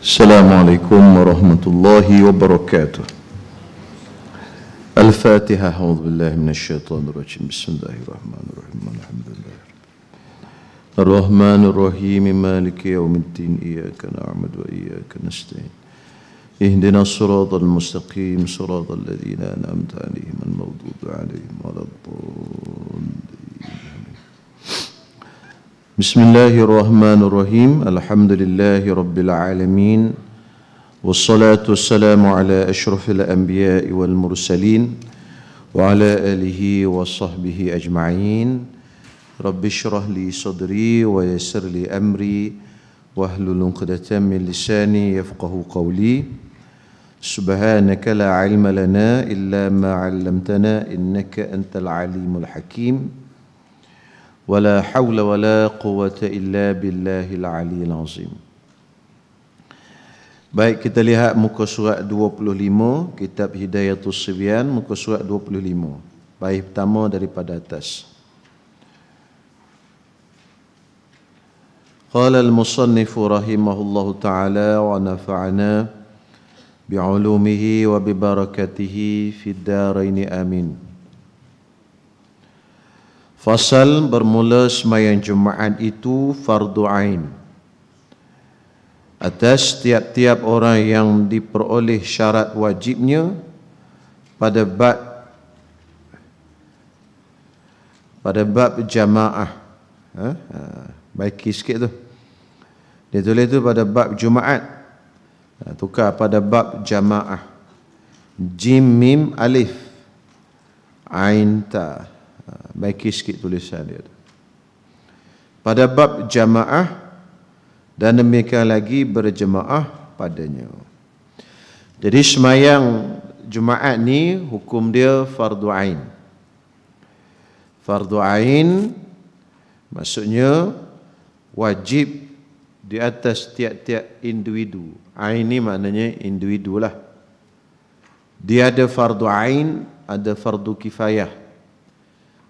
Assalamualaikum warahmatullahi wabarakatuh. Al-Fatihah. A'udzubillahi minasyaitonirrajim. Bismillahirrahmanirrahim. Alhamdulillah. Ar-Rahmanir-Rahim. Maliki yaumiddin. Iyyaka na'budu wa iyyaka nasta'in. Ihdinas siratal mustaqim. Siratal ladzina an'amta 'alaihim ghairil maghdubi 'alaihim waladdallin. Bismillahirrahmanirrahim. Alhamdulillahi rabbil alamin. Wassalatu wassalamu ala asyrafil anbiya'i wal mursalin wa ala alihi wa sahbihi ajma'in. Rabbi syrah li sadri wa yassir li amri wahlul 'uqdatam min lisani yafqahu qawli. Subhanaka la 'ilma lana illa ma 'allamtana innaka antal alimul hakim. Wala hawla wala quwwata illa billahil aliyil azim. Baik, kita lihat muka surat 25, kitab Hidayatus Sibyan, muka surat 25. Baik, pertama daripada atas. Qala al-musannifu rahimahullahu ta'ala wa nafa'ana bi'ulumihi wa bibarakatihi fid daraini amin. Fasal bermula sembahyang Jumaat itu fardu ain atas tiap-tiap orang yang diperoleh syarat wajibnya pada bab jamaah. Baiki sikit tu. Dia tulis tu pada bab Jumaat. Tukar pada bab jamaah. Jim mim alif ain ta. Baiki sikit tulisan dia. Pada bab jamaah dan demikian lagi berjemaah padanya. Jadi sembahyang Jumaat ni hukum dia fardu ain. Fardu ain maksudnya wajib di atas tiap-tiap individu. Ain ni maknanya individu lah. Dia ada fardu ain, ada fardu kifayah.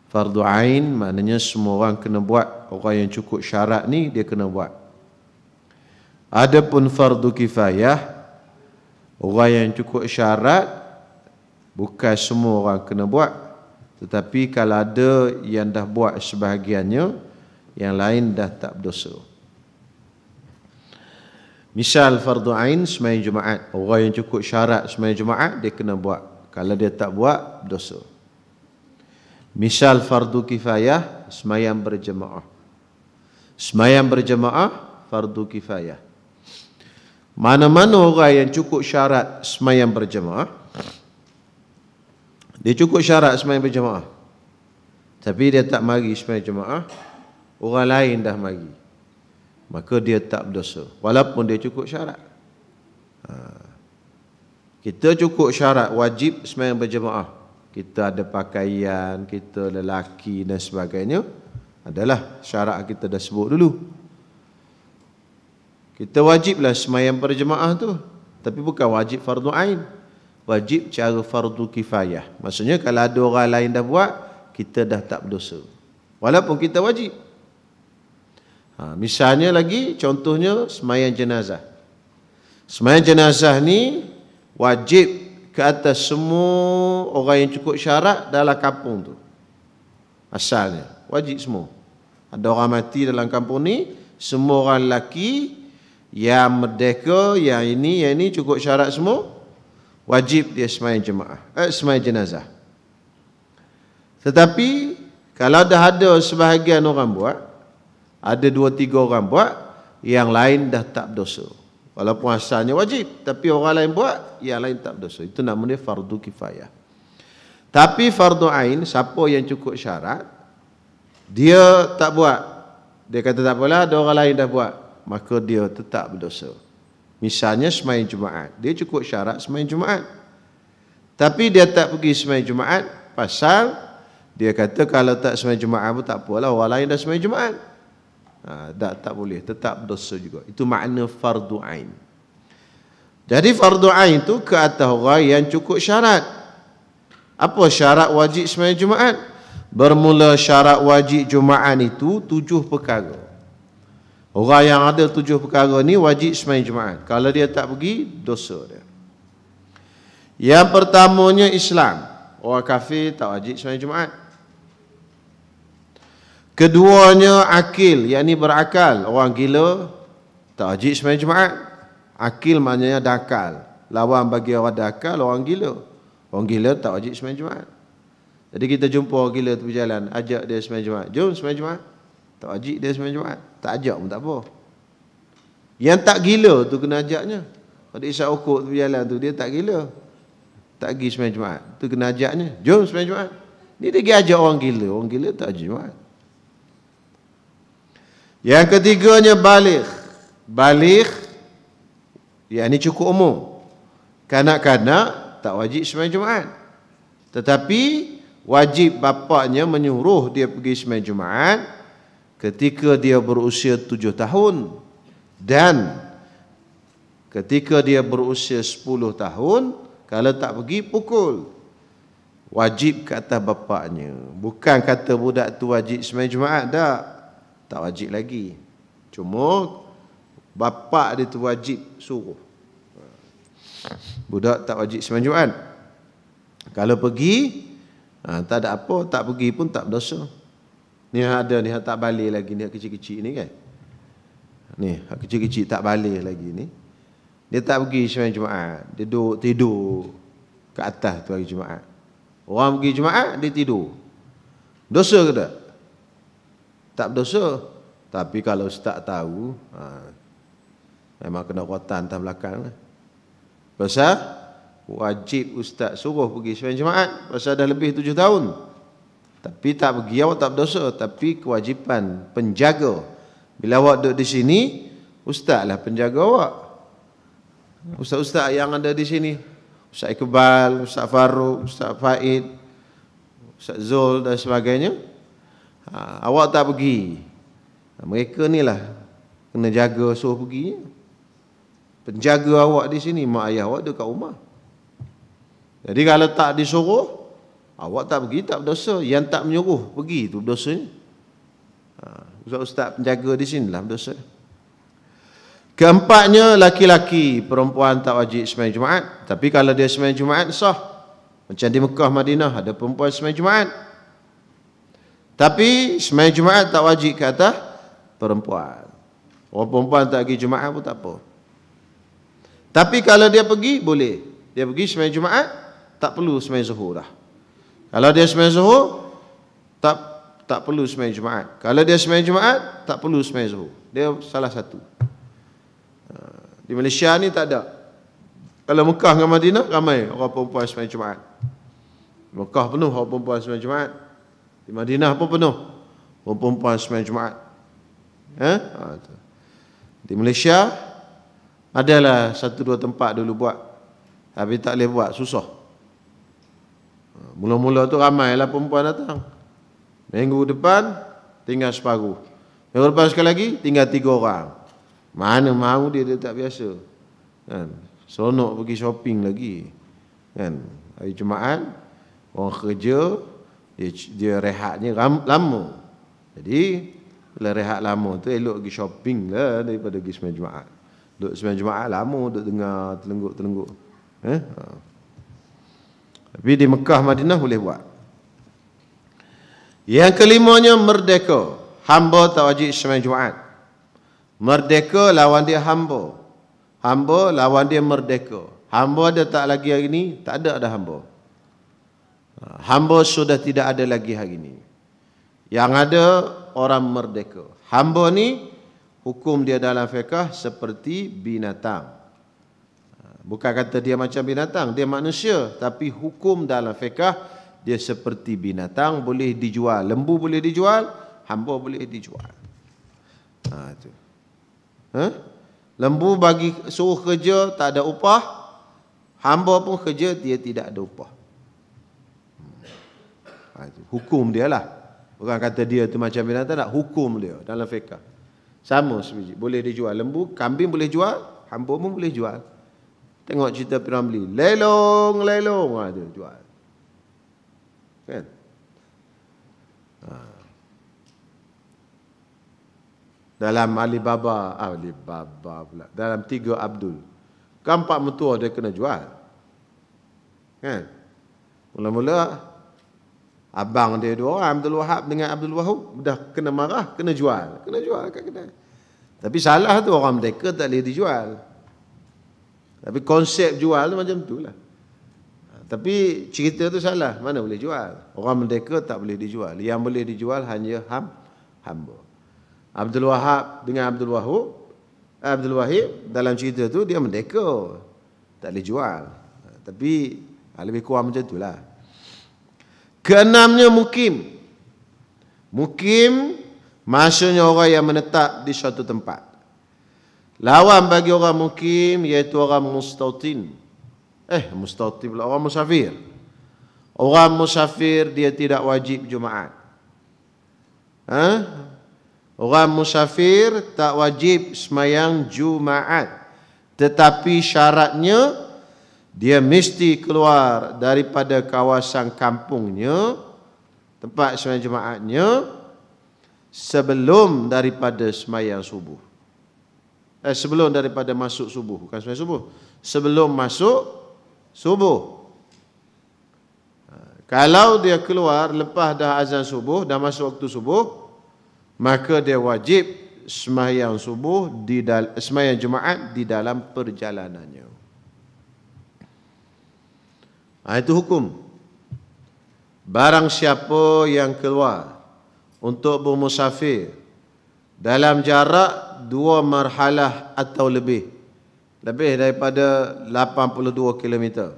Fardu ain maknanya semua orang kena buat. Orang yang cukup syarat ni dia kena buat. Adapun fardu kifayah, orang yang cukup syarat bukan semua orang kena buat. Tetapi kalau ada yang dah buat sebahagiannya, yang lain dah tak berdosa. Misal fardu ain sembahyang Jumaat, orang yang cukup syarat sembahyang Jumaat dia kena buat. Kalau dia tak buat, berdosa. Misal fardu kifayah, sembahyang berjemaah. Sembahyang berjemaah, fardu kifayah. Mana-mana orang yang cukup syarat sembahyang berjemaah, dia cukup syarat sembahyang berjemaah, tapi dia tak mari sembahyang jemaah, orang lain dah mari, maka dia tak berdosa, walaupun dia cukup syarat. Kita cukup syarat wajib sembahyang berjemaah. Kita ada pakaian, kita lelaki dan sebagainya, adalah syarat kita dah sebut dulu. Kita wajiblah sembahyang berjemaah tu, tapi bukan wajib fardu ain. Wajib cara fardu kifayah. Maksudnya kalau ada orang lain dah buat, kita dah tak berdosa, walaupun kita wajib. Misalnya lagi, contohnya sembahyang jenazah. Sembahyang jenazah ni wajib ke atas semua orang yang cukup syarat dalam kampung tu. Asalnya wajib semua. Ada orang mati dalam kampung ni, semua orang lelaki yang merdeka, yang ini cukup syarat semua, wajib dia sembahyang jemaah, sembahyang jenazah. Tetapi kalau dah ada sebahagian orang buat, ada 2-3 orang buat, yang lain dah tak berdosa. Walaupun asalnya wajib, tapi orang lain buat, yang lain tak berdosa. Itu namanya fardu kifayah. Tapi fardu ain, siapa yang cukup syarat, dia tak buat, dia kata tak apalah, ada orang lain dah buat, maka dia tetap berdosa. Misalnya sembahyang Jumaat, dia cukup syarat sembahyang Jumaat, tapi dia tak pergi sembahyang Jumaat, pasal dia kata kalau tak sembahyang Jumaat pun tak apalah, orang lain dah sembahyang Jumaat. Tak boleh, tetap berdosa juga. Itu makna fardu ain. Jadi fardu ain tu ke atas orang yang cukup syarat. Apa syarat wajib sembahyang Jumaat? Bermula syarat wajib Jumaat itu 7 perkara. Orang yang ada 7 perkara ni wajib sembahyang Jumaat. Kalau dia tak pergi, dosa dia. Yang pertamanya Islam. Orang kafir tak wajib sembahyang Jumaat. Keduanya akil, yakni berakal. Orang gila tak wajib sembahyang Jumaat. Akil maknanya dakal. Lawan bagi orang dakal, orang gila. Orang gila tak wajib sembahyang Jumaat. Jadi kita jumpa orang gila tu berjalan, ajak dia sembahyang Jumaat. Jom sembahyang Jumaat. Tak wajib dia sembahyang Jumaat. Tak ajak pun tak apa. Yang tak gila tu kena ajaknya. Kalau isyak ukuk tu berjalan tu, dia tak gila. Tak pergi sembahyang Jumaat. Tu kena ajaknya. Jom sembahyang Jumaat. Ni dia pergi ajak orang gila. Orang gila tak ajak Jumaat. Yang ketiganya baligh. Baligh, yakni cukup umur. Kanak-kanak tak wajib sembahyang Jumaat. Tetapi wajib bapaknya menyuruh dia pergi sembahyang Jumaat ketika dia berusia 7 tahun dan ketika dia berusia 10 tahun. Kalau tak pergi, pukul. Wajib ke atas bapaknya. Bukan kata budak tu wajib sembahyang Jumaat, tak wajib lagi. Cuma bapak dia tu wajib suruh. Budak tak wajib sembahyang Jumaat. Kalau pergi, tak ada apa, tak pergi pun tak berdosa. Ni ada ni tak balik lagi ni, kecil-kecil ni kan. Ni kecil-kecil tak balik lagi ni. Dia tak pergi sembahyang Jumaat. Dia duduk tidur ke atas tu hari Jumaat. Orang pergi Jumaat, dia tidur. Dosa ke tak? Tak berdosa. Tapi kalau ustaz tahu, memang kena rotan atas belakang. Pasal wajib ustaz suruh pergi sembahyang Jumaat. Pasal dah lebih 7 tahun. Tapi tak pergi, awak tak berdosa. Tapi kewajipan penjaga. Bila awak duduk di sini, ustaz lah penjaga awak. Ustaz-ustaz yang ada di sini, Ustaz Iqbal, Ustaz Farouk, Ustaz Faid, Ustaz Zul dan sebagainya, awak tak pergi. Mereka ni lah kena jaga, suruh pergi. Penjaga awak di sini, mak ayah awak dekat rumah. Jadi kalau tak disuruh, awak tak pergi, tak berdosa. Yang tak menyuruh pergi tu berdosanya. Ustaz penjaga di sini lah berdosa. Keempatnya, laki-laki, perempuan tak wajib sembahyang Jumaat. Tapi kalau dia sembahyang Jumaat, sah. Macam di Mekah, Madinah, ada perempuan sembahyang Jumaat. Tapi sembahyang Jumaat tak wajib ke atas perempuan. Orang perempuan tak pergi Jumaat pun tak apa. Tapi kalau dia pergi, boleh. Dia pergi sembahyang Jumaat, tak perlu sembahyang zuhur dah. Kalau dia sembahyang zuhur, tak perlu sembahyang Jumaat. Kalau dia sembahyang Jumaat, tak perlu sembahyang zuhur. Dia salah satu. Di Malaysia ni tak ada. Kalau Mekah dengan Madinah, ramai orang perempuan sembahyang Jumaat. Mekah penuh orang perempuan sembahyang Jumaat. Di Madinah pun penuh orang perempuan sembahyang Jumaat. Di Malaysia, adalah 1-2 tempat dulu buat. Tapi tak boleh buat, susah. Mula-mula tu ramailah perempuan datang. Minggu depan, tinggal separuh. Minggu depan sekali lagi, tinggal 3 orang. Mana mahu dia tak biasa. Kan? Seronok pergi shopping lagi. Kan? Hari Jumaat, orang kerja, dia rehatnya lama. Jadi, bila rehat lama tu, elok pergi shopping lah daripada pergi sembahyang Jumaat. Duduk sembahyang Jumaat lama, duduk dengar telengguk-telengguk. Tapi di Mekah, Madinah boleh buat. Yang kelimanya, merdeka. Hamba tak wajib sembahyang Jumaat. Merdeka lawan dia hamba. Hamba lawan dia merdeka. Hamba ada tak lagi hari ni? Tak ada hamba. Hamba sudah tidak ada lagi hari ni. Yang ada orang merdeka. Hamba ni hukum dia dalam fiqh seperti binatang. Bukan kata dia macam binatang, dia manusia. Tapi hukum dalam fiqh dia seperti binatang, boleh dijual. Lembu boleh dijual, hamba boleh dijual. Itu. Lembu bagi suruh kerja tak ada upah, hamba pun kerja dia tidak ada upah. Hukum dia lah. Bukan kata dia tu macam binatang, tak, hukum dia dalam fiqh. Sama sebiji. Boleh dijual. Lembu, kambing boleh jual, hamba pun boleh jual. Tengok cerita Piramli. Lelong, dia jual. Kan? Dalam Alibaba pula. Dalam 3 Abdul. Keempat mentua dia kena jual. Kan? Mula-mula abang dia 2 orang, Abdul Wahab dengan Abdul Wahab, dah kena marah, kena jual kat kedai. Tapi salah tu, orang Merdeka tak boleh dijual. Tapi konsep jual tu macam tu lah. Tapi cerita tu salah, mana boleh jual. Orang Merdeka tak boleh dijual. Yang boleh dijual hanya hamba. Abdul Wahab dengan Abdul Wahid dalam cerita tu dia merdeka, tak boleh jual. Tapi lebih kurang macam itulah. Keenamnya mukim. Mukim maksudnya orang yang menetap di suatu tempat. Lawan bagi orang mukim iaitu orang mustautin. Mustautin pula, orang musafir. Orang musafir dia tidak wajib Jumaat. Orang musafir tak wajib semayang Jumaat. Tetapi syaratnya dia mesti keluar daripada kawasan kampungnya, tempat semayang Jumaatnya, sebelum daripada semayang subuh. Sebelum daripada masuk subuh. Bukan semayang subuh. Sebelum masuk subuh. Kalau dia keluar lepas dah azan subuh, dah masuk waktu subuh, maka dia wajib sembahyang subuh sembahyang Jumaat di dalam perjalanannya. Itu hukum. Barang siapa yang keluar untuk bermusafir dalam jarak 2 marhalah atau lebih daripada 82 km,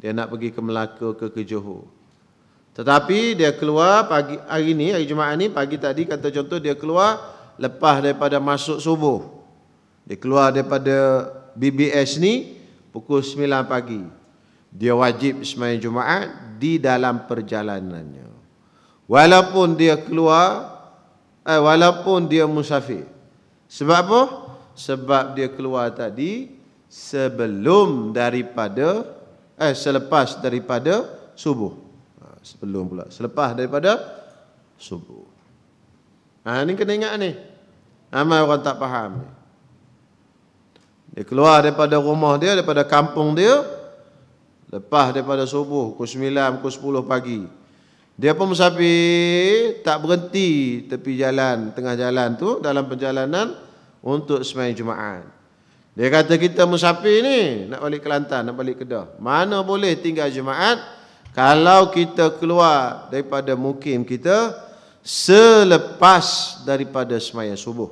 dia nak pergi ke Melaka ke Johor. Tetapi dia keluar pagi hari ni, hari Jumaat ni, pagi tadi kata contoh dia keluar lepas daripada masuk subuh. Dia keluar daripada BBS ni pukul 9 pagi. Dia wajib sembahyang Jumaat di dalam perjalanannya. Walaupun dia keluar, walaupun dia musafir. Sebab apa? Sebab dia keluar tadi sebelum daripada, selepas daripada subuh. Sebelum pula, selepas daripada subuh. Ni kena ingat ni. Ramai orang tak faham ni. Dia keluar daripada rumah dia, daripada kampung dia, lepas daripada subuh, pukul 9, pukul 10 pagi. Dia pun musafir, tak berhenti tepi jalan, tengah jalan tu, dalam perjalanan untuk sembahyang Jumaat. Dia kata kita musafir ni, nak balik Kelantan, nak balik Kedah. Mana boleh tinggal Jumaat kalau kita keluar daripada mukim kita selepas daripada sembahyang subuh.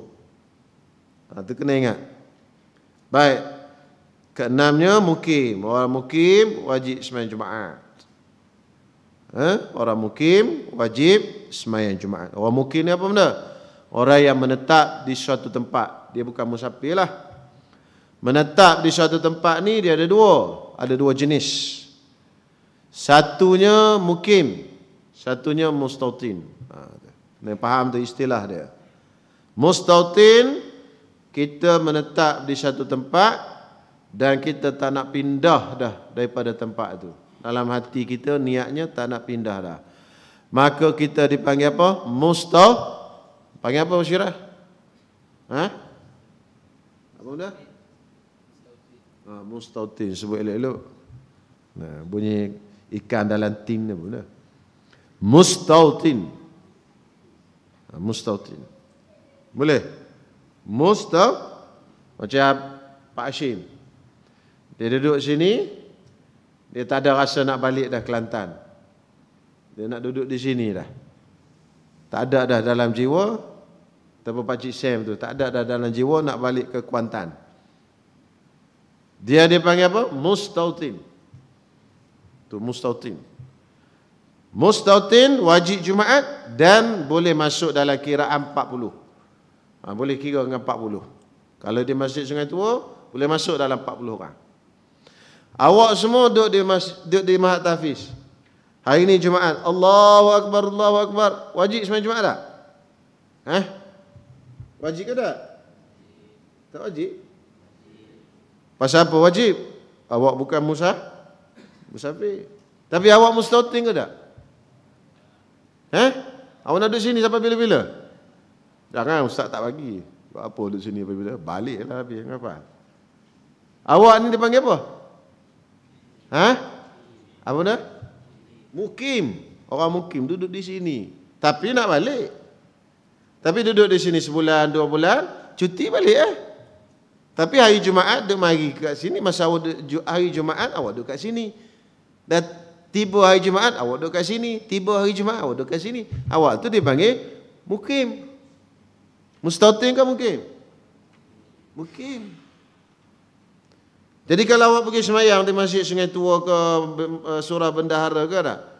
Itu kena ingat. Baik. Keenamnya mukim. Orang mukim wajib sembahyang Jumaat. Orang mukim wajib sembahyang Jumaat. Orang mukim ni apa benda? Orang yang menetap di suatu tempat. Dia bukan musafir lah. Menetap di suatu tempat ni dia ada dua. Ada 2 jenis. Satunya mukim, satunya mustautin. Kena faham tu istilah dia. Mustautin, kita menetap di satu tempat dan kita tak nak pindah dah daripada tempat tu. Dalam hati kita niatnya tak nak pindah dah. Maka kita dipanggil apa? Panggil apa Syirah? Apa benda? Mustautin, sebut elok-elok. Bunyi ikan dalam tin ni pun. Mustautin. Mustautin. Boleh? Macam Pak Hashim. Dia duduk sini, dia tak ada rasa nak balik dah Kelantan. Dia nak duduk di sini dah. Tak ada dah dalam jiwa, ataupun Pak Cik Sam tu, tak ada dah dalam jiwa nak balik ke Kuantan. Dia dipanggil apa? Mustautin. Tu mustautin. Mustautin wajib Jumaat dan boleh masuk dalam kiraan 40. Boleh kira dengan 40. Kalau di Masjid Sungai Tua, boleh masuk dalam 40 orang. Awak semua duduk di Mahat Tahfiz. Hari ini Jumaat. Allahu Akbar, Allahu Akbar. Wajib sembahyang Jumaat tak? Wajib ke tak? Tak wajib. Pasal apa wajib? Awak bukan musafir. Tapi awak mustautin ke tak? Awak nak duduk sini sampai bila-bila? Jangan ustaz tak bagi. Buat apa duduk sini baliklah habis ngapa? Awak ni dipanggil apa? Ha? Apa dah? Mukim. Orang mukim duduk di sini. Tapi nak balik. Tapi duduk di sini sebulan, 2 bulan, cuti balik Tapi hari Jumaat duduk mari kat sini, masa awak hari Jumaat awak duduk kat sini. Dan tiba hari Jumaat awak duduk kat sini, tiba hari Jumaat awak duduk kat sini. Awak tu dipanggil mukim. Mustautin ke mukim? Mukim. Jadi kalau awak pergi semayang di Masjid Sungai Tua ke Surah Bendahara ke tak?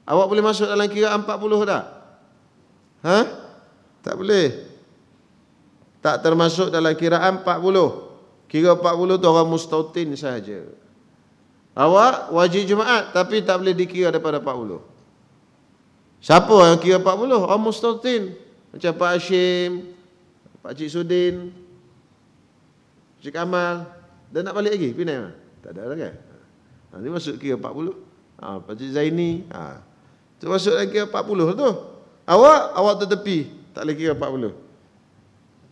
Awak boleh masuk dalam kiraan 40 tak? Ha? Tak boleh. Tak termasuk dalam kiraan 40. Kira 40 tu orang mustautin saja. Awak wajib Jumaat tapi tak boleh dikira daripada 40. Siapa yang kira 40? Orang mustautin. Macam Pak Hashim, Pak Cik Sudin, Cik Kamal. Dah nak balik lagi? Pinai mana? Tak ada lagi. Ini masuk kira 40. Pak Cik Zaini. Tu masuk dalam kira 40 tu. Awak tertepi. Tak boleh kira 40.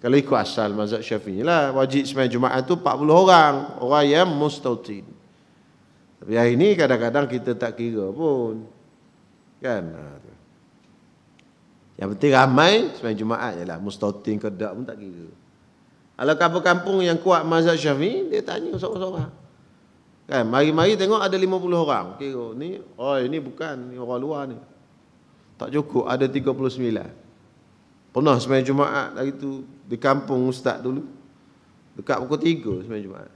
Kalau ikut asal mazhab Syafi'i lah, wajib sembahyang Jumaat tu 40 orang. Orang yang mustautin. Tapi hari ni kadang-kadang kita tak kira pun. Kan? Yang penting ramai sembahyang Jumaat je lah. Mustautin ke tak pun tak kira. Kalau kampung-kampung yang kuat mazhab Syafi'i, dia tanya seorang-seorang. Kan, mari-mari tengok ada 50 orang. Kira ni, ini bukan, ni orang luar ni. Tak cukup, ada 39. Pernah sembahyang Jumaat hari tu di kampung ustaz dulu. Dekat pukul 3 sembahyang Jumaat.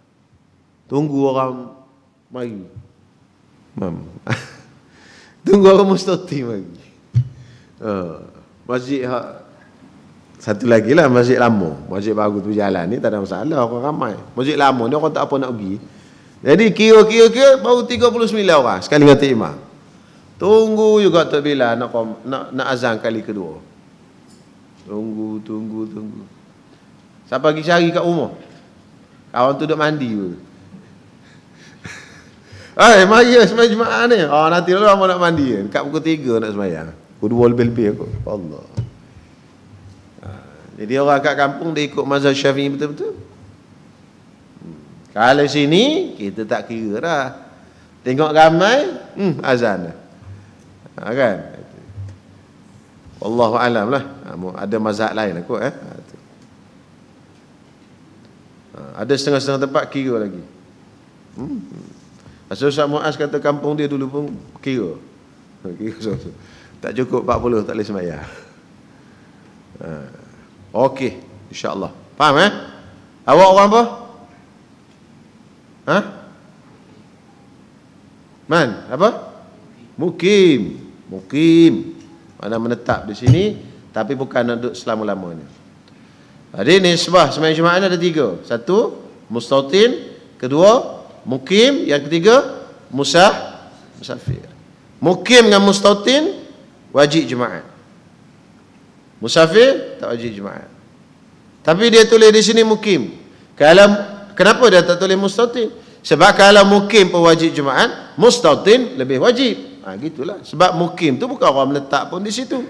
Tunggu orang mari. Tunggu orang mustautin mari. Masjid satu lagi lah, masjid lama. Masjid baru tu berjalan ni tak ada masalah, orang ramai. Masjid lama ni orang tak apa nak pergi. Jadi kira baru 39 orang sekali dengan imam. Tunggu juga tak bila nak azan kali kedua. Tunggu. Siapa pergi cari kat rumah? Kawan tu duduk mandi pun. Mari sembahyang Jumaat ni. Nanti dulu orang nak mandi. Dekat pukul 3 nak sembahyang. Pukul 2 lebih-lebih aku. Allah. Jadi orang kat kampung dia ikut mazhab Syafi'i betul-betul. Kalau sini kita tak kira dah. Tengok ramai, azan dah. Kan? Wallahu alam lah. Ada mazhab lain lah kot Ada setengah-setengah tempat kira lagi. Ustaz Muaz kata kampung dia dulu pun kira. Tak cukup 40 tak boleh sembahyang. Okey, insya-Allah. Faham Awak orang apa? Man, apa? Mukim. Mana menetap di sini tapi bukan nak duduk selama-lamanya. Jadi nisbah sembahyang Jumaat ada 3. 1, mustautin. 2, mukim. Yang 3, musafir. Mukim dengan mustautin wajib Jumaat. Musafir tak wajib Jumaat. Tapi dia tulis di sini mukim. Kenapa dia tak tulis mustautin? Sebab kalau mukim pun wajib Jumaat, mustautin lebih wajib. Gitulah. Sebab mukim tu bukan orang meletak pun di situ.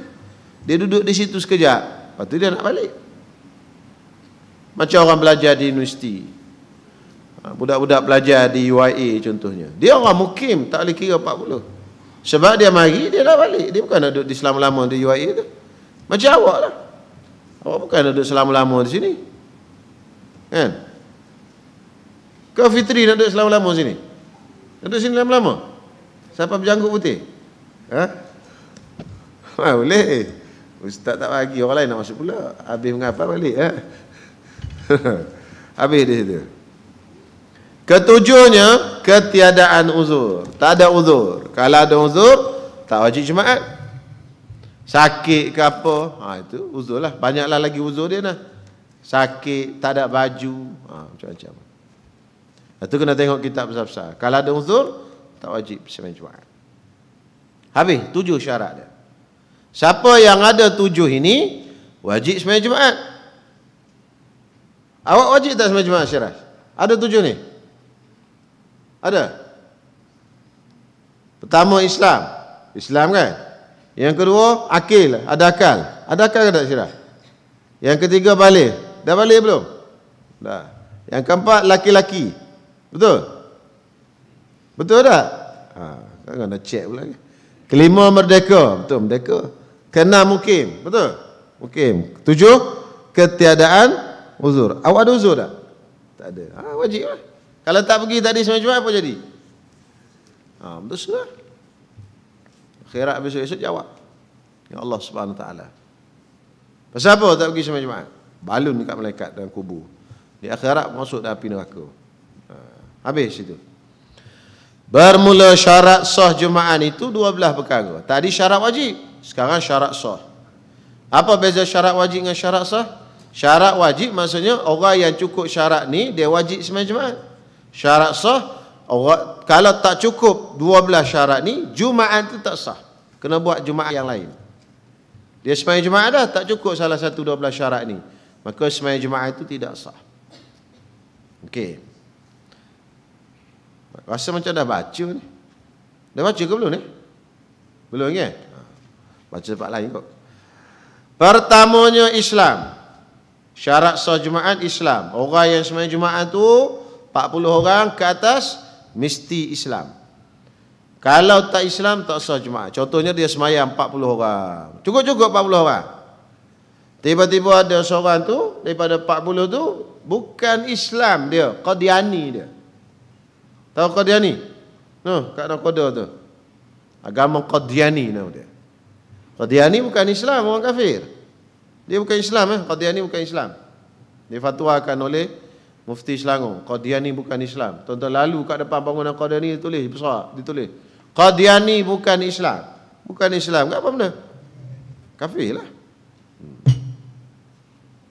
Dia duduk di situ sekejap. Lepas tu dia nak balik. Macam orang belajar di universiti. Budak-budak belajar di UIA contohnya. Dia orang mukim, tak boleh kira 40. Sebab dia mari, dia dah balik. Dia bukan nak duduk di selama-lama di UIA tu. Macam awak lah. Awak bukan nak duduk selama-lama di sini. Kan? Kau Fitri nak duduk selama-lama sini? Nak duduk sini lama-lama? Siapa berjanggut putih? Boleh. Ustaz tak bagi, orang lain nak masuk pula. Habis mengapa balik? Habis di situ. Ketujuhnya, ketiadaan uzur. Tak ada uzur. Kalau ada uzur, tak wajib Jumaat. Sakit ke apa? Itu uzur lah. Banyaklah lagi uzur dia lah. Sakit, tak ada baju. Macam-macam. Itu kena tengok kitab besar-besar. Kalau ada uzur, tak wajib sembahyang Jumaat. Habis 7 syarat dia. Siapa yang ada 7 ini wajib sembahyang Jumaat. Awak wajib tak sembahyang Jumaat, Syirah? Ada 7 ni? Ada. Pertama Islam kan? Yang kedua akil, ada akal. Ada akal ke tak, Syirah? Yang ketiga balik. Dah balik belum? Dah. Yang keempat laki-laki. Betul? Betul tak? Kan nak cek pula. Kelima merdeka. Betul, merdeka. Keenam mukim. Betul? Mukim. Ketujuh, ketiadaan uzur. Awak ada uzur tak? Tak ada. Wajib lah. Kalau tak pergi tadi sembahyang Jumaat, apa jadi? Berdosa lah. Akhirat besok-esok jawab. Ya Allah Subhanahu Wa Taala. Pasal apa tak pergi sembahyang Jumaat? Balun dekat malaikat dalam kubur. Di akhirat masuk dalam api neraka. Habis itu. Bermula syarat sah Jumaat itu 12 perkara. Tadi syarat wajib, sekarang syarat sah. Apa beza syarat wajib dengan syarat sah? Syarat wajib maksudnya orang yang cukup syarat ni dia wajib sembahyang Jumaat. Syarat sah orang kalau tak cukup 12 syarat ni, Jumaat tu tak sah. Kena buat Jumaat yang lain. Dia sembahyang Jumaat dah tak cukup salah satu 12 syarat ni, maka sembahyang Jumaat itu tidak sah. Okey. Rasa macam dah baca ni. Dah baca ke belum ni? Belum kan? Baca tempat lain kot. Pertamanya Islam. Syarat sah Jumaat Islam. Orang yang sembahyang Jumaat tu 40 orang ke atas mesti Islam. Kalau tak Islam tak sah Jumaat. Contohnya dia sembahyang 40 orang. Cukup-cukup 40 orang. Tiba-tiba ada seorang tu daripada 40 tu bukan Islam dia, Qadiani dia. Tahu Qadiani? Kat Nakoda tu. Agama Qadiani nama dia. Qadiani bukan Islam, orang kafir. Dia bukan Islam Qadiani bukan Islam. Difatwakan oleh Mufti Selangor. Qadiani bukan Islam. Tuan-tuan lalu kat depan bangunan Qadiani ditulis besar, ditulis Qadiani bukan Islam. Bukan Islam. Apa benda? Kafir lah.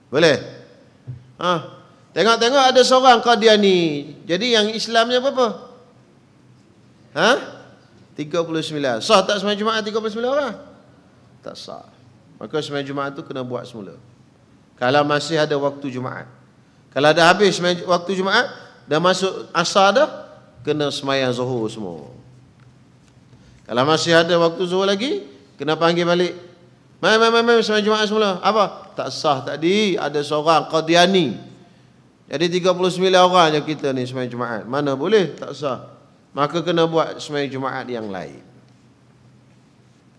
Boleh? Tengok-tengok ada seorang Qadiani. Jadi yang Islamnya berapa? 39. Sah tak sembahyang Jumaat 39 orang? Tak sah. Maka sembahyang Jumaat tu kena buat semula. Kalau masih ada waktu Jumaat. Kalau dah habis waktu Jumaat, dah masuk asar dah, kena sembahyang Zuhur semua. Kalau masih ada waktu Zuhur lagi, kena panggil balik. Mai sembahyang Jumaat semula. Apa? Tak sah tadi ada seorang Qadiani. Jadi 39 orang je kita ni sembahyang Jumaat. Mana boleh? Tak sah. Maka kena buat sembahyang Jumaat yang lain.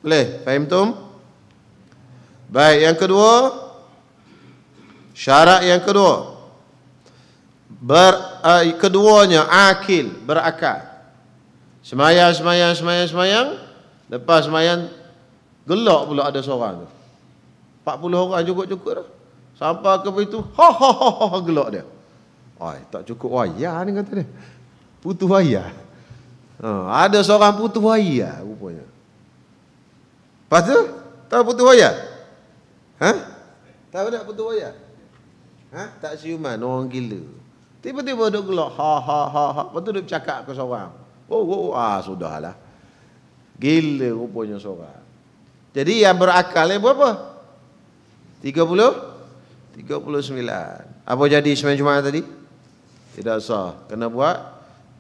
Boleh? Faham tu? Baik, yang kedua. Syarat yang kedua. Keduanya akil, berakal. Sembahyang. Lepas sembahyang gelak pula ada seorang tu. 40 orang cukup-cukup dah. Sampai ke begitu, gelak dia. Tak cukup wayar ni kata dia. Putus wayar. Ada seorang putus wayar rupanya. Lepas tu, tahu putus wayar? Tahu tak putus wayar? Tak siuman, orang gila. Tiba-tiba duk gelak, lepas tu dia bercakap ke seorang. Sudahlah. Gila rupanya seorang. Jadi yang berakal ni berapa? 39. Apa jadi sembahyang Jumaat tadi? Tidak sah. Kena buat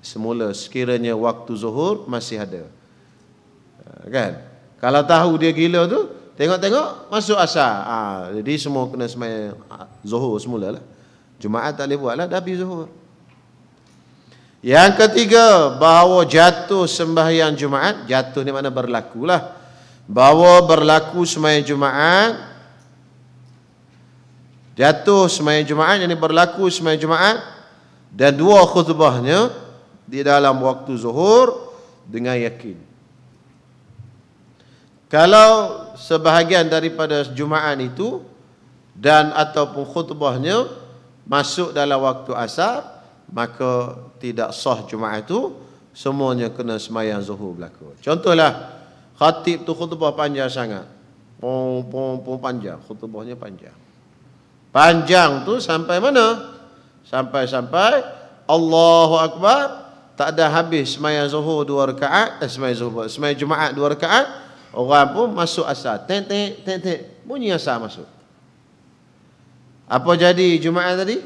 semula sekiranya waktu zuhur masih ada. Kan? Kalau tahu dia gila tu, tengok-tengok masuk asar. Jadi semua kena sembahyang zuhur semula lah. Jumaat tak boleh buat lah, dah habis zuhur. Yang ketiga, bahawa jatuh sembahyang Jumaat. Jatuh ni makna berlaku lah. Bahawa berlaku sembahyang Jumaat. Jatuh sembahyang Jumaat, yang berlaku sembahyang Jumaat dan dua khutbahnya di dalam waktu zuhur dengan yakin. Kalau sebahagian daripada Jumaat itu dan ataupun khutbahnya masuk dalam waktu asar, maka tidak sah Jumaat itu, semuanya kena sembahyang zuhur berlaku. Contohlah, khatib tu khutbah panjang sangat. Panjang, khutbahnya panjang. Panjang tu sampai mana? Sampai Allahu Akbar, tak ada habis sembahyang zuhur 2 rakaat, sembahyang Jumaat 2 rakaat, orang pun masuk asar. Tek, bunyi asar masuk. Apa jadi Jumaat tadi?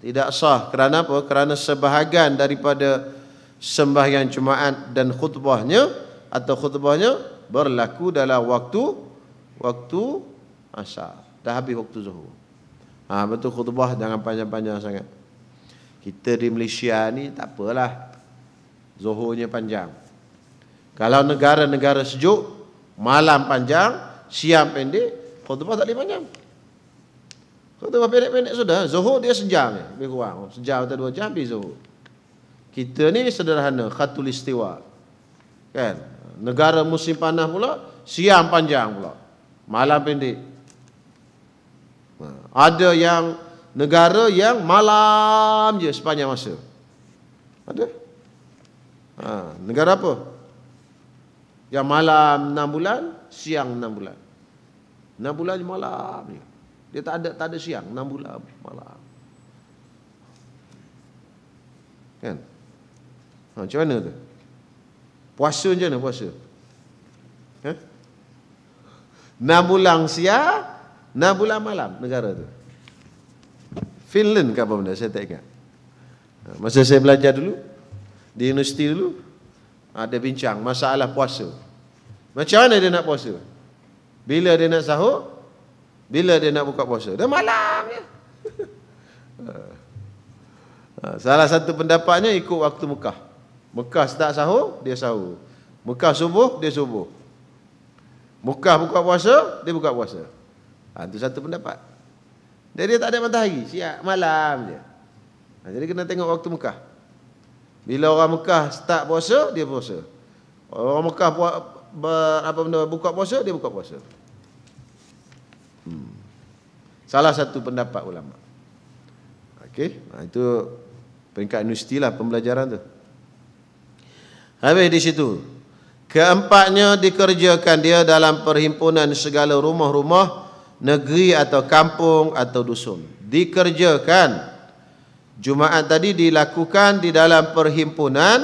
Tidak sah. Kerana apa? Kerana sebahagian daripada sembahyang Jumaat dan khutbahnya berlaku dalam waktu asar. Dah habis waktu zuhur. Betul khutbah jangan panjang-panjang sangat. Kita di Malaysia ni tak apalah. Zuhurnya panjang. Kalau negara-negara sejuk, malam panjang, siang pendek, khutbah tak boleh panjang. Khutbah pendek-pendek sudah. Zuhur dia sejam je, lebih kurang. Sejam atau 2 jam habis zuhur. Kita ni sederhana, khatul istiwa. Kan? Negara musim panas pula, siang panjang pula. Malam pendek. Ada yang negara yang malam je sepanjang masa. Ada. Negara apa? Yang malam 6 bulan, siang 6 bulan. 6 bulan je malam je. Dia tak ada siang, 6 bulan malam. Kan? Macam mana tu? Puasa macam mana puasa? 6 bulan siang, 6 bulan malam negara tu. Finland ke apa benda, saya tak ingat. Masa saya belajar dulu, di universiti dulu, ada bincang masalah puasa. Macam mana dia nak puasa? Bila dia nak sahur? Bila dia nak buka puasa? Dah malam je. Salah satu pendapatnya ikut waktu Mekah. Mekah start sahur, dia sahur. Mekah subuh, dia subuh. Mekah buka puasa, dia buka puasa. Itu satu pendapat. Dia tak ada matahari, siap malam je. Jadi kena tengok waktu Mekah. Bila orang Mekah start puasa, dia puasa. Orang Mekah buka puasa, dia buka puasa. Salah satu pendapat ulama. Okey, itu peringkat universiti lah pembelajaran tu. Habis di situ. Keempatnya, dikerjakan dia dalam perhimpunan segala rumah-rumah negeri atau kampung atau dusun. Dikerjakan. Jumaat tadi dilakukan di dalam perhimpunan,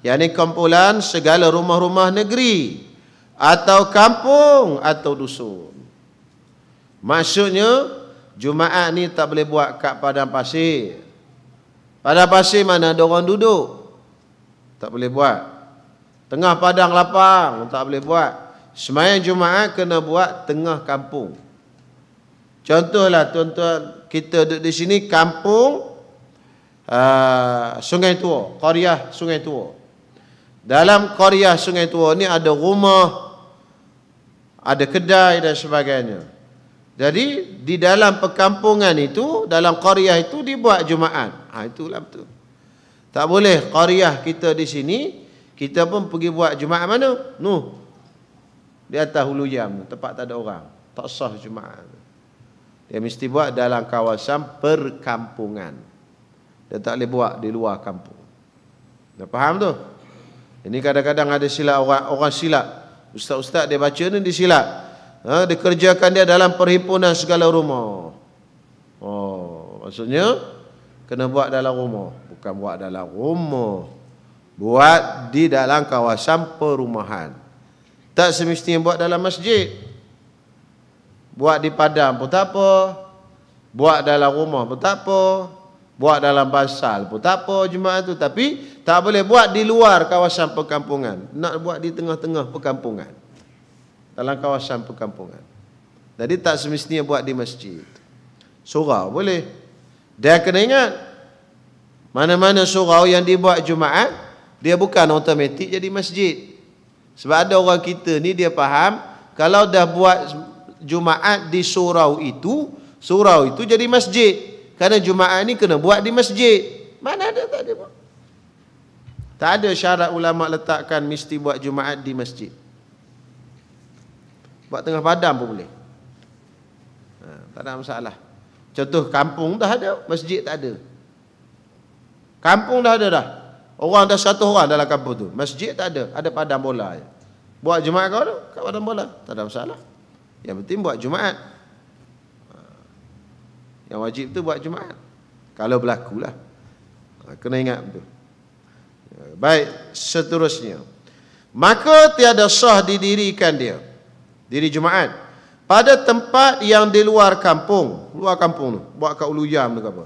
yakni kumpulan segala rumah-rumah negeri atau kampung atau dusun. Maksudnya Jumaat ni tak boleh buat kat padang pasir. Padang pasir mana ada orang duduk, tak boleh buat. Tengah padang lapang tak boleh buat. Sembahyang Jumaat kena buat tengah kampung. Contohlah tuan-tuan, kita duduk di sini kampung Sungai Tua, qaryah Sungai Tua. Dalam qaryah Sungai Tua ni ada rumah, ada kedai dan sebagainya. Jadi di dalam perkampungan itu, dalam qaryah itu dibuat Jumaat. Itulah betul. Tak boleh qaryah kita di sini, kita pun pergi buat Jumaat mana? Di atas Hulu Jam, tempat tak ada orang. Tak sah Jumaat. Dia mesti buat dalam kawasan perkampungan. Dia tak boleh buat di luar kampung. Dah faham tu? Ini kadang-kadang ada silap orang silap. Ustaz-ustaz dia baca ni disilap. Dikerjakan dia dalam perhimpunan segala rumah. Maksudnya kena buat dalam rumah. Bukan buat dalam rumah. Buat di dalam kawasan perumahan. Tak semestinya buat dalam masjid. Buat di padang pun tak apa. Buat dalam rumah pun tak apa. Buat dalam basal pun tak apa Jumaat tu. Tapi tak boleh buat di luar kawasan perkampungan. Nak buat di tengah-tengah perkampungan. Dalam kawasan perkampungan. Jadi tak semestinya buat di masjid. Surau boleh. Dia kena ingat, mana-mana surau yang dibuat Jumaat, dia bukan automatik jadi masjid. Sebab ada orang kita ni dia faham, kalau dah buat Jumaat di surau itu jadi masjid. Kerana Jumaat ni kena buat di masjid. Mana ada, tak ada. Tak ada syarat ulama letakkan mesti buat Jumaat di masjid. Buat tengah padang pun boleh. Tak ada masalah. Contoh kampung dah ada, masjid tak ada. Kampung dah ada dah. Orang dah 100 orang dalam kampung tu. Masjid tak ada, ada padang bola je. Buat Jumaat kau tu kat padang bola, tak ada masalah. Yang penting buat Jumaat. Yang wajib tu buat Jumaat. Kalau berlakulah. Kena ingat betul. Baik, seterusnya. Maka tiada sah didirikan dia, diri Jumaat, pada tempat yang di luar kampung. Luar kampung tu, buat kat Ulu Jam ke apa.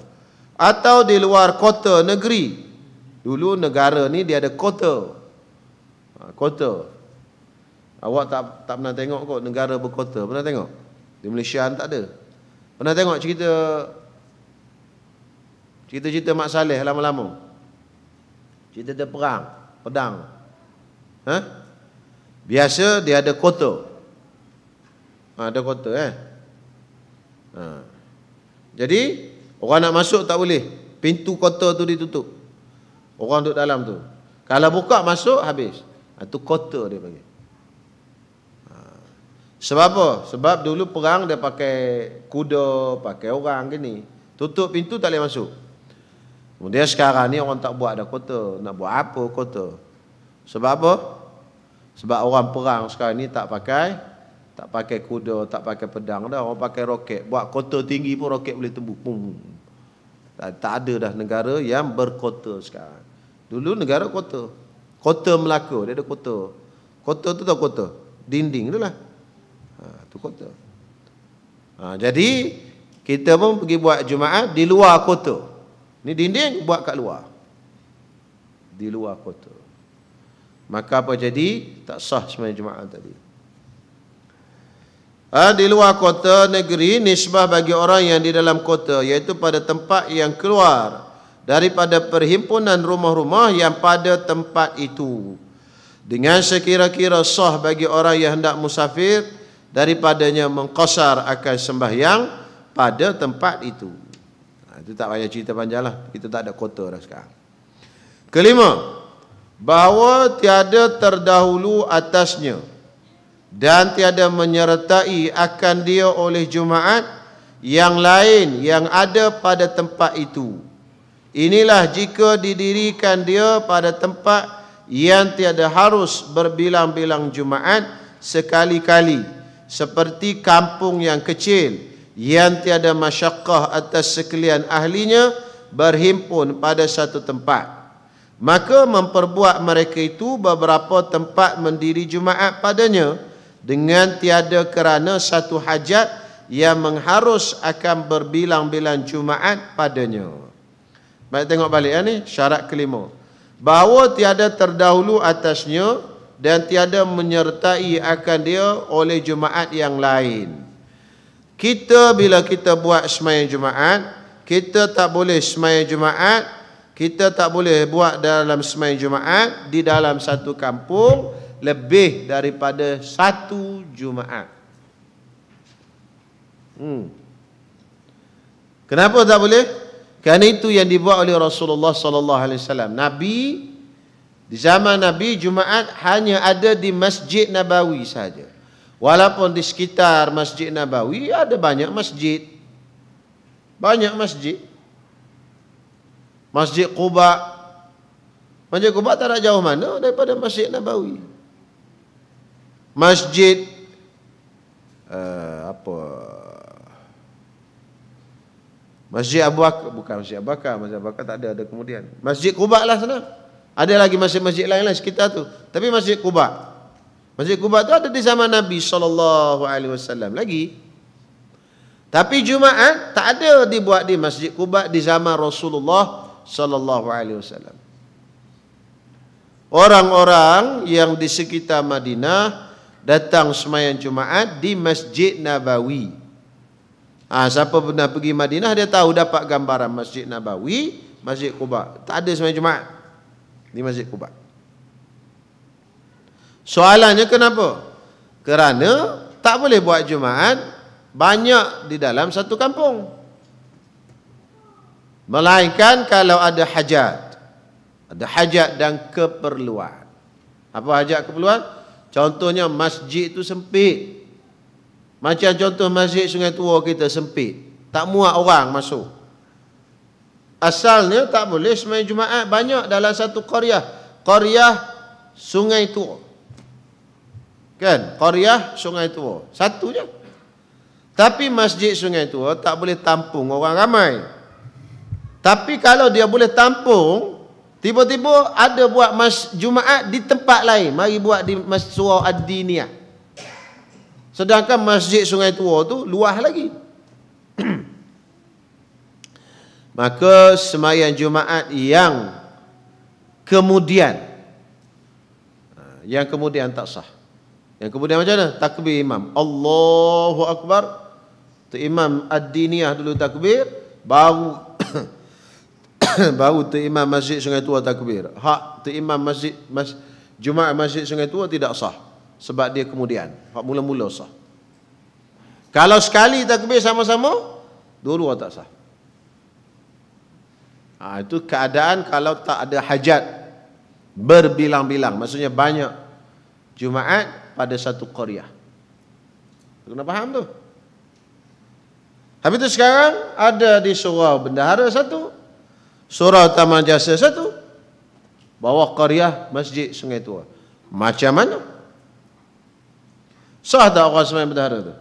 Atau di luar kota negeri. Dulu negara ni dia ada kota. Kota. Awak tak pernah tengok kot negara berkota. Pernah tengok? Di Malaysia tak ada. Pernah tengok cerita Mak Saleh lama-lama? Cerita dia pedang. Ha? Biasa dia ada kota. Ada kota Jadi orang nak masuk tak boleh. Pintu kota tu ditutup. Orang duduk dalam tu. Kalau buka masuk habis. Itu kota dia panggil. Sebab apa? Sebab dulu perang dia pakai kuda, pakai orang gini. Tutup pintu tak boleh masuk. Kemudian sekarang ni orang tak buat dah kota. Nak buat apa kota? Sebab apa? Sebab orang perang sekarang ni tak pakai kuda, tak pakai pedang dah. Orang pakai roket. Buat kota tinggi pun roket boleh tembus. Pum. Tak ada dah negara yang berkota sekarang. Dulu negara kota. Kota Melaka, dia ada kota. Kota tu tahu kota? Dinding tu lah. Tu kota. Jadi kita pun pergi buat Jumaat di luar kota. Ni dinding buat kat luar. Di luar kota. Maka apa jadi? Tak sah sembahyang Jumaat tadi. Di luar kota negeri nisbah bagi orang yang di dalam kota, iaitu pada tempat yang keluar daripada perhimpunan rumah-rumah yang pada tempat itu, dengan sekira-kira sah bagi orang yang hendak musafir daripadanya mengqasar akan sembahyang pada tempat itu. Itu tak payah cerita panjang lah. Kita tak ada kota dah sekarang. Kelima, bahawa tiada terdahulu atasnya dan tiada menyertai akan dia oleh Jumaat yang lain yang ada pada tempat itu. Inilah jika didirikan dia pada tempat yang tiada harus berbilang-bilang Jumaat sekali-kali, seperti kampung yang kecil yang tiada masyakkah atas sekalian ahlinya berhimpun pada satu tempat. Maka memperbuat mereka itu beberapa tempat mendiri Jumaat padanya dengan tiada kerana satu hajat yang mengharus akan berbilang-bilang Jumaat padanya. Baik, tengok balik ni syarat kelima. Bahawa tiada terdahulu atasnya dan tiada menyertai akan dia oleh Jumaat yang lain. Kita bila kita buat sembahyang Jumaat, kita tak boleh sembahyang Jumaat, kita tak boleh buat dalam sembahyang Jumaat di dalam satu kampung lebih daripada satu Jumaat. Kenapa tak boleh? Kerana itu yang dibuat oleh Rasulullah sallallahu alaihi wasallam. Nabi, di zaman Nabi, Jumaat hanya ada di Masjid Nabawi saja. Walaupun di sekitar Masjid Nabawi ada banyak masjid. Banyak masjid. Masjid Quba. Masjid Quba tak ada jauh mana daripada Masjid Nabawi. Masjid Masjid Abu Bakar, bukan Masjid Abu Bakar. Masjid Abu Bakar tak ada kemudian. Masjid Quba lah sana. Ada lagi masjid-masjid lain sekitar tu. Tapi Masjid Quba. Masjid Quba tu ada di zaman Nabi SAW lagi. Tapi Jumaat tak ada dibuat di Masjid Quba di zaman Rasulullah SAW. Orang-orang yang di sekitar Madinah datang sembahyang Jumaat di Masjid Nabawi. Siapa pernah pergi Madinah dia tahu, dapat gambaran Masjid Nabawi, Masjid Quba. Tak ada sembahyang Jumaat di Masjid Quba. Soalannya kenapa? Kerana tak boleh buat Jumaat banyak di dalam satu kampung. Melainkan kalau ada hajat. Ada hajat dan keperluan. Apa hajat keperluan? Contohnya masjid itu sempit. Macam contoh masjid Sungai Tua kita sempit. Tak muat orang masuk. Asalnya tak boleh sembahyang Jumaat banyak dalam satu qaryah. Qaryah Sungai Tua. Kan? Qaryah Sungai Tua. Satu je. Tapi masjid Sungai Tua tak boleh tampung orang ramai. Tapi kalau dia boleh tampung, tiba-tiba ada buat Jumaat di tempat lain. Mari buat di Masjid Surau Ad-Diniyah. Sedangkan masjid Sungai Tua tu luas lagi. Maka sembahyang Jumaat yang kemudian tak sah. Yang kemudian macam mana? Takbir imam. Allahu Akbar. tu imam ad-diniyah dulu takbir, baru baru tu imam masjid Sungai Tua takbir. Hak tu imam Jumaat masjid Sungai Tua tidak sah sebab dia kemudian. Hak mula-mula sah. Kalau sekali takbir sama-sama, dua-dua tak sah. Itu keadaan kalau tak ada hajat berbilang-bilang, maksudnya banyak Jumaat pada satu qaryah. Kena faham tu. Habis tu sekarang ada di surau bendahara satu, surau taman jasa satu, bawah qaryah masjid Sungai Tua. Macam mana? Sah tak orang sembahyang bendahara tu?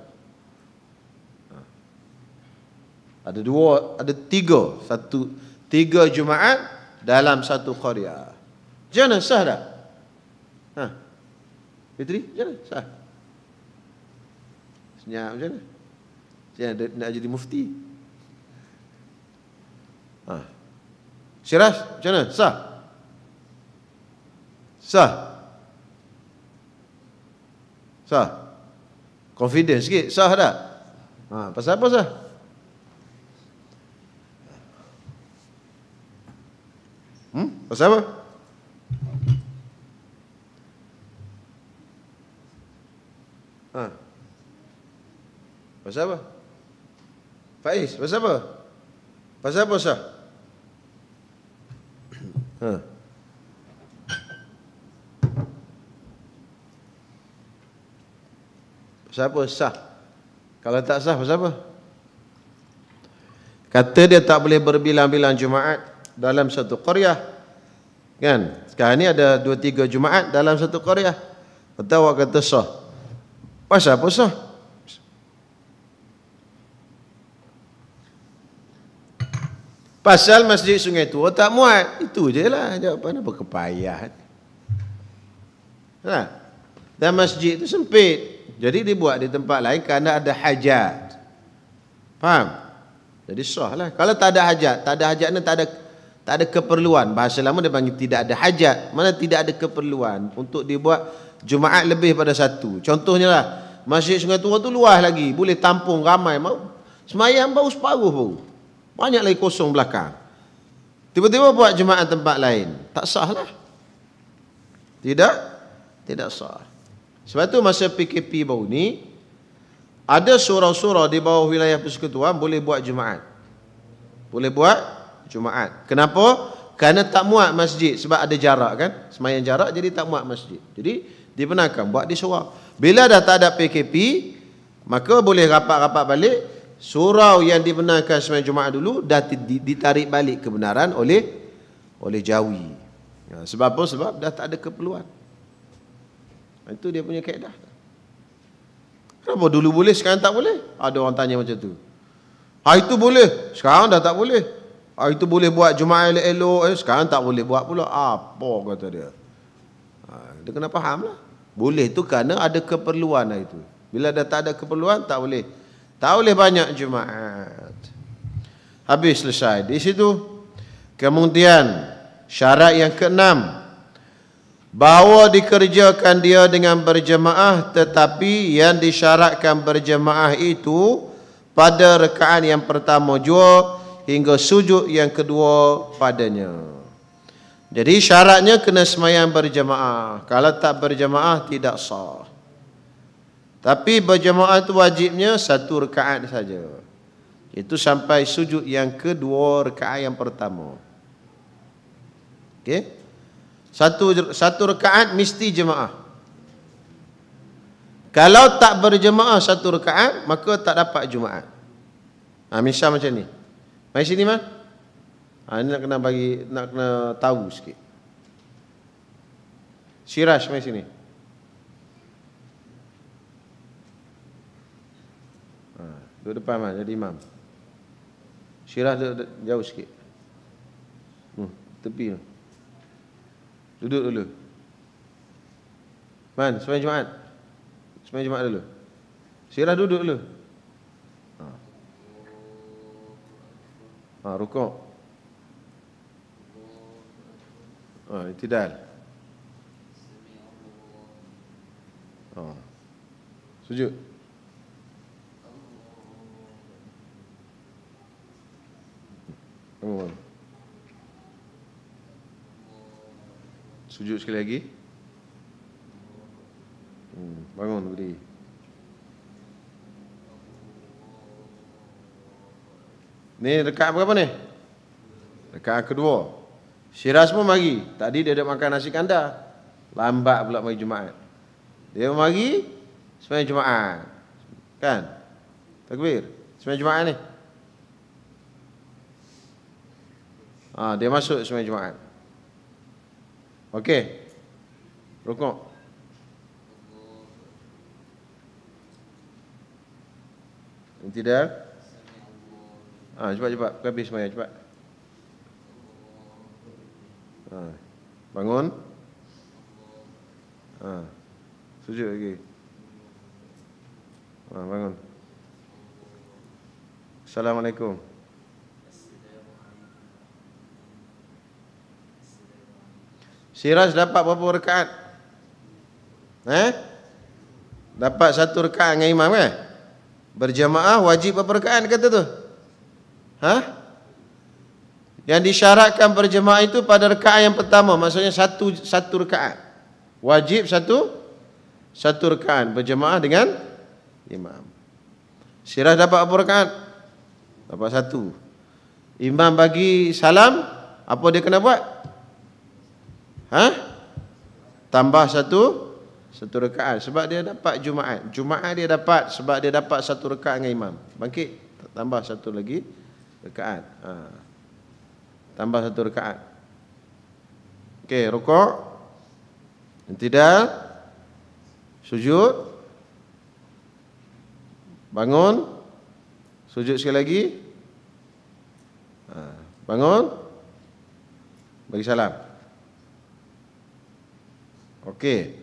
Ada dua, ada tiga Jumaat dalam satu qaryah. Jangan sah tak? Fitri, jangan sah. Senyap macam mana? Jangan nak jadi mufti. Siraj, macam mana? Sah? Sah? Sah? Confident sikit, sah tak? Pasal apa sah? Pasal apa? Pasal apa? Faiz, pasal apa? Pasal apa sah? Pasal apa sah? Kalau tak sah, pasal apa? Kata dia tak boleh berbilang-bilang Jumaat dalam satu qaryah. Kan? Sekarang ni ada 2-3 Jumaat dalam satu qaryah. Betul awak kata sah. Pasal apa sah? Pasal masjid Sungai Tua tak muat. Itu je lah jawapan. Apa kepayahan. Dan masjid itu sempit. Jadi dibuat di tempat lain kerana ada hajat. Faham? Jadi sah lah. Kalau tak ada hajat ni tak ada keperluan. Bahasa lama dia panggil tidak ada hajat. Mana tidak ada keperluan untuk dibuat Jumaat lebih pada satu. Contohnya lah, masjid Sungai Tua tu luas lagi. Boleh tampung ramai. Semayang baru separuh baru. Banyak lagi kosong belakang. Tiba-tiba buat Jumaat tempat lain. Tak sah lah. Tidak sah. Sebab tu masa PKP baru ni, ada surau-surau di bawah wilayah persekutuan boleh buat Jumaat. Boleh buat Jumaat. Kenapa? Kerana tak muat masjid. Sebab ada jarak kan. Semayang jarak jadi tak muat masjid. Jadi dibenarkan buat di surau. Bila dah tak ada PKP, maka boleh rapat-rapat balik. Surau yang dibenarkan semayang Jumaat dulu dah ditarik balik kebenaran oleh Jawi. Sebab apa? Sebab dah tak ada keperluan. Itu dia punya kaedah. Kenapa dulu boleh, sekarang tak boleh? Ada orang tanya macam tu. Itu boleh, sekarang dah tak boleh. Itu boleh buat Jumaat elok-elok, sekarang tak boleh buat pula. Apa kata dia? Dia kena faham lah. Boleh tu kerana ada keperluan lah itu. Bila dah tak ada keperluan, tak boleh. Tak boleh banyak Jumaat. Habis selesai. Di situ. Kemudian syarat yang keenam, bahawa dikerjakan dia dengan berjemaah, tetapi yang disyaratkan berjemaah itu pada rakaat yang pertama jua hingga sujud yang kedua padanya. Jadi syaratnya kena semayang berjemaah. Kalau tak berjemaah tidak sah. Tapi berjemaah itu wajibnya satu rakaat saja. Itu sampai sujud yang kedua rakaat yang pertama. Okey? Satu rakaat mesti jemaah. Kalau tak berjemaah satu rakaat, maka tak dapat Jumaat. Misal macam ni. Mari sini man. Ini nak kena tahu sikit. Siraj mari sini. Duduk depan man, jadi imam. Siraj duduk jauh sikit. Tepi. Duduk dulu. Man, semayang Jumaat. Semayang Jumaat dulu. Sirah duduk dulu. Rukuk. I'tidal. Sujud. Bangun. Sujud sekali lagi. Bangun, berdiri. Ni rakaat berapa ni? Rakaat kedua. Syiraz pun mari. Tadi dia dah makan nasi kandar. Lambat pula mari Jumaat. Dia mari sembahyang Jumaat. Kan? Takbir. Sembahyang Jumaat ni. Dia masuk sembahyang Jumaat. Okey. Rukuk. Tidak. Cepat. Habis sembahyang cepat. Bangun. Sujud lagi. Bangun. Assalamualaikum. Siraj dapat berapa rakaat? Dapat 1 rakaat dengan imam kan? Berjamaah wajib berapa rakaat kata tu? Yang disyaratkan berjemaah itu pada rakaat yang pertama, maksudnya satu rakaat. Wajib satu rakaat berjemaah dengan imam. Siraj dapat berapa rakaat? Dapat 1. Imam bagi salam, apa dia kena buat? Tambah satu rakaat sebab dia dapat Jumaat. Jumaat dia dapat sebab dia dapat 1 rakaat dengan imam. Bangkit, tambah 1 lagi rakaat. Tambah 1 rakaat. Okey, rukuk. I'tidal. Sujud. Bangun. Sujud sekali lagi. Bangun. Bagi salam. Okey.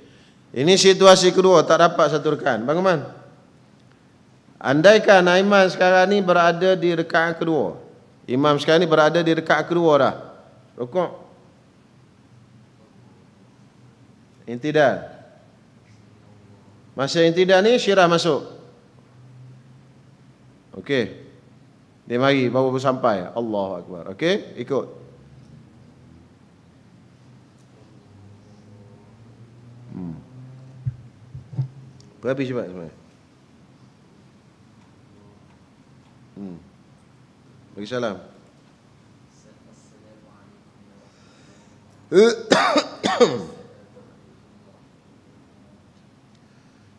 Ini situasi kedua, tak dapat 1 rakaat. Bangun man. Andaikan Aiman sekarang ni berada di rakaat kedua. Imam sekarang ni berada di rakaat kedua dah. Rukuk. I'tidal. Masa i'tidal ni syirah masuk. Okey. Dia mari baru sampai. Allahu Akbar. Okey, ikut. Berhabis cepat sebenarnya. Bagi salam.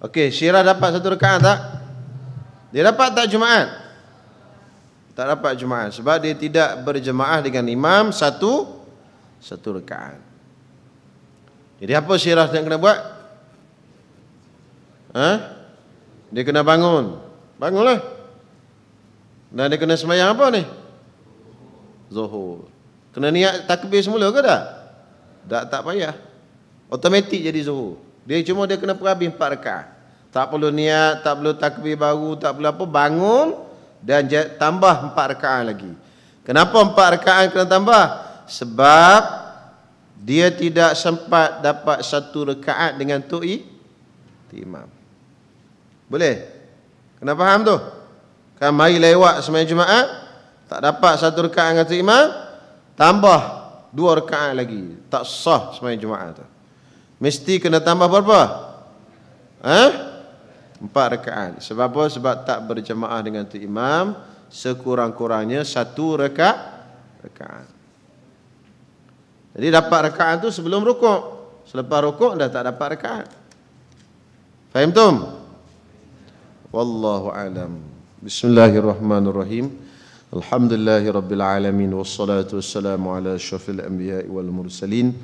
Okey, syirah dapat 1 rakaat tak? Dia dapat tak Jumaat? Tak dapat Jumaat sebab dia tidak berjemaah dengan imam satu rakaat. Jadi apa syirah yang kena buat? Dia kena bangun. Bangunlah. Dan dia kena sembahyang apa ni? Zuhur. Kena niat takbir semula ke dah? Tak payah. Automatik jadi zuhur. Dia kena perhabis 4 rakaat. Tak perlu niat, tak perlu takbir baru, tak perlu apa. Bangun dan tambah 4 rakaat lagi. Kenapa 4 rakaat kena tambah? Sebab dia tidak sempat dapat 1 rakaat dengan imam. Boleh? Kena faham tu? Kan mari lewat sembahyang Jumaat, tak dapat 1 rakaat dengan imam, tambah 2 rakaat lagi. Tak sah sembahyang Jumaat tu. Mesti kena tambah berapa? 4 rakaat. Sebab apa? Sebab tak berjemaah dengan imam, sekurang-kurangnya 1 rakaat. Jadi dapat rakaat tu sebelum rukuk. Selepas rukuk dah tak dapat rakaat. Faham tum? Wallahu alam. Bismillahirrahmanirrahim. Alhamdulillahirabbil alamin wassalatu wassalamu ala asyrafil anbiya'i wal mursalin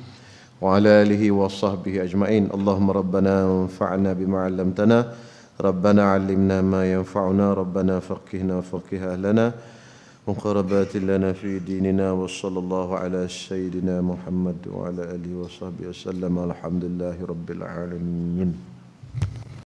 wa ala alihi wa sahbihi ajma'in. Allahumma rabbana anfa'na bima 'allamtana. Rabbana 'allimna ma yanfa'una. Rabbana faqihna faqih ahlana. مقربات لنا في ديننا وصلى الله على سيدنا محمد وعلى آله وصحبه وسلم الحمد لله رب العالمين.